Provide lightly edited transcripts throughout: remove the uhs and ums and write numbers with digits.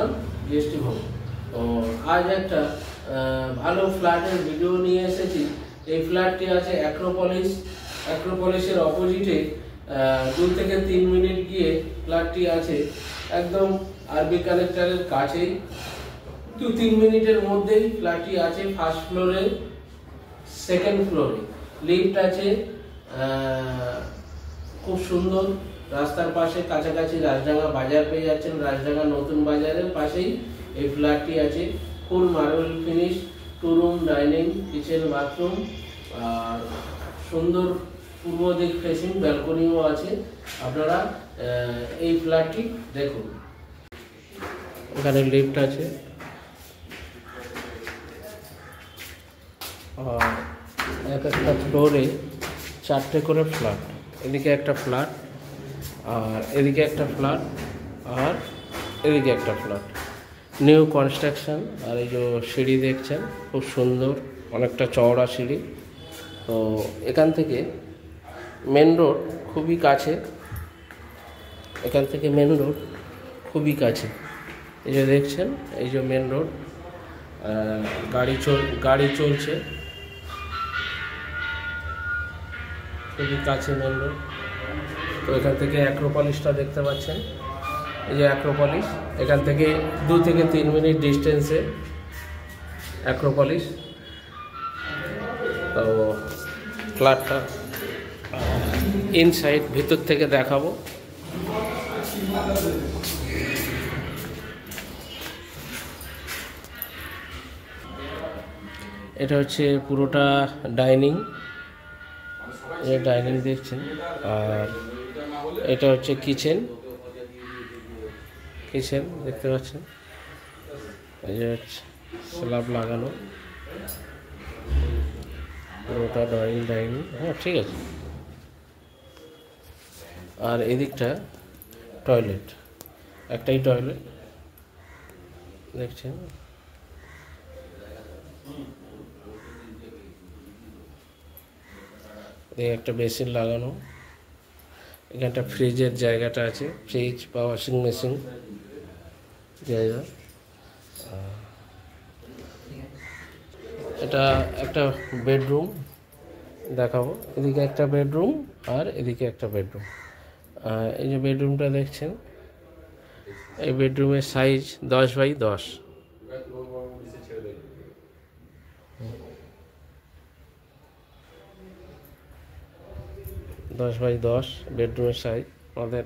আমার জিএসটি ভবন। তো আজ একটা ভালো ফ্ল্যাটের ভিডিও নিয়ে এসেছি। এই ফ্ল্যাটটি আছে অ্যাক্রোপলিসের অপোজিটে 2 থেকে 3 মিনিট গিয়ে ফ্ল্যাটটি আছে একদম আরবি কানেক্টরের কাছেই। 2-3 মিনিটের মধ্যেই ফ্ল্যাটটি আছে ফার্স্ট ফ্লোরে, সেকেন্ড ফ্লোরে লিফট আছে। খুব সুন্দর, রাস্তার পাশে কাছাকাছি রাজডাঙ্গা বাজার পেয়ে যাচ্ছেন। রাজডাঙ্গা নতুন বাজারের পাশেই এই ফ্ল্যাটটি আছে। Full marble finish, 2 room, dining, kitchen, bathroom, আর সুন্দর পূর্ব দিক ফেসিং ব্যালকনিও আছে। আপনারা এই ফ্ল্যাটটি দেখুন। এখানে লিফট আছে, আর এক একটা ফ্লোরে 4টে করে ফ্ল্যাট। এদিকে একটা ফ্ল্যাট, আর এদিকে একটা ফ্ল্যাট, আর এদিকে একটা ফ্ল্যাট, নিউ কনস্ট্রাকশন। আর এই যে সিঁড়ি দেখছেন, খুব সুন্দর, অনেকটা চওড়া সিঁড়ি। তো এখান থেকে মেন রোড খুবই কাছে, এখান থেকে মেন রোড খুবই কাছে। এই যে দেখছেন, এই যে মেন রোড, গাড়ি চলছে, খুবই কাছে মেন রোড। তো এখান থেকে অ্যাক্রোপলিসটা দেখতে পাচ্ছেন, এই যে অ্যাক্রোপলিস, এখান থেকে 2 থেকে 3 মিনিট ডিস্টেন্সে অ্যাক্রোপলিস। তো ফ্ল্যাটটা ইনসাইড ভিতর থেকে দেখাবো। এটা হচ্ছে পুরোটা ডাইনিং, এই ডাইনিং দেখছেন। আর এটা হচ্ছে কিচেন দেখতে পাচ্ছেন। এই যে স্ল্যাব লাগানো, পুরোটা ডাইনিং। হ্যাঁ, ঠিক আছে। আর এদিকটা টয়লেট, একটাই টয়লেট দেখছেন। একটা বেসিন লাগানো, এখানটা ফ্রিজের জায়গাটা আছে, ফ্রিজ বা ওয়াশিং মেশিন জায়গা। এটা একটা বেডরুম দেখাবো, এদিকে একটা বেডরুম আর এদিকে একটা বেডরুম। এই যে বেডরুমটা দেখছেন, এই বেডরুমের সাইজ 10 বাই 10। 10 বাই 10 বেডরুমের সাইজ। আমাদের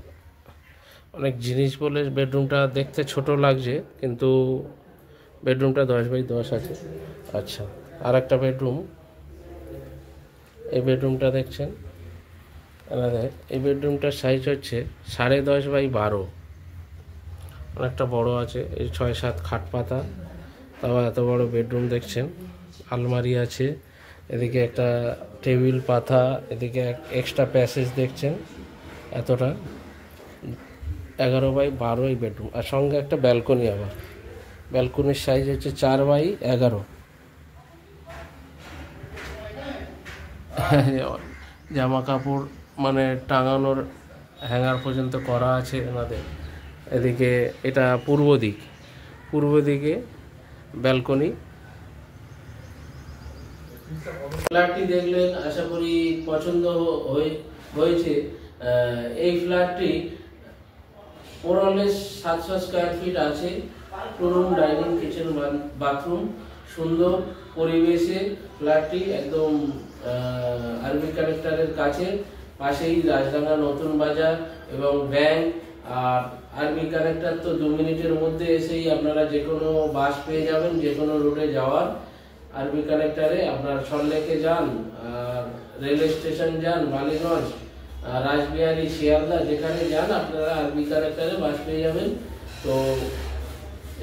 অনেক জিনিস বলে বেডরুমটা দেখতে ছোট লাগছে, কিন্তু বেডরুমটা 10 বাই 10 আছে। আচ্ছা, আর একটা বেডরুম, এই বেডরুমটা দেখছেন। এই বেডরুমটার সাইজ হচ্ছে 10.5 বাই 12, অনেকটা বড় আছে। এই 6-7 খাট পাতা, তাও এত বড় বেডরুম দেখছেন। আলমারি আছে, এদিকে একটা টেবিল পাতা, এদিকে এক্সট্রা প্যাসেজ দেখছেন। এতটা 11 বাই 12 এই বেডরুম, আর সঙ্গে একটা ব্যালকনি। আবার ব্যালকনির সাইজ হচ্ছে 4 বাই 11। জামা কাপড় মানে টাঙানোর হ্যাঙ্গার পর্যন্ত করা আছে এনাদের। এদিকে এটা পূর্ব দিকে ব্যালকনি। ফ্ল্যাটটি দেখলেন, আশা করি পছন্দ হয়েছে। এই ফ্ল্যাটটি ওভারঅল 700 স্কয়ার ফিট আছে। 2 রুম, ডাইনিং, কিচেন, বাথরুম, সুন্দর পরিবেশে ফ্ল্যাটটি একদম আরবি কানেক্টরের কাছে, পাশেই রাজডাঙ্গা নতুন বাজার এবং ব্যাংক। আর আরবি কানেক্টর তো 2 মিনিটের মধ্যে এসেই আপনারা যে কোনো বাস পেয়ে যাবেন, যে কোনো রুটে যাওয়ার। আরবি কানেক্টরে আপনার সল্লেকে যান, রেল স্টেশন যান, বালিগঞ্জ, রাসবিহারী, শিয়ালদা, যেখানে যান আপনারা আরবি কানেক্টরে বাস পেয়ে যাবেন। তো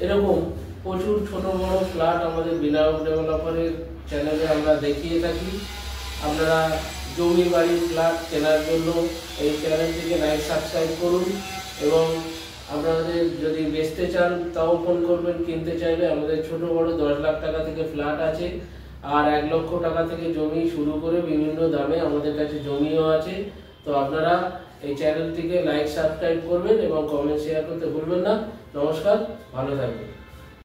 এরকম প্রচুর ছোট বড় ফ্ল্যাট আমাদের বিনায়ক ডেভেলপারের চ্যানেলে আমরা দেখিয়ে থাকি। আপনারা জমি বাড়ি ফ্ল্যাট কেনার জন্য এই চ্যানেলটিকে লাইক সাবস্ক্রাইব করুন, এবং আপনাদের যদি বেচতে চান তাও ফোন করবেন। কিনতে চাইলে আমাদের ছোট বড় 10 লাখ টাকা থেকে ফ্ল্যাট আছে, আর 1 লক্ষ টাকা থেকে জমি শুরু করে বিভিন্ন দামে আমাদের কাছে জমিও আছে। তো আপনারা এই চ্যানেলটিকে লাইক সাবস্ক্রাইব করবেন এবং কমেন্ট শেয়ার করতে ভুলবেন না। নমস্কার, ভালো থাকবেন।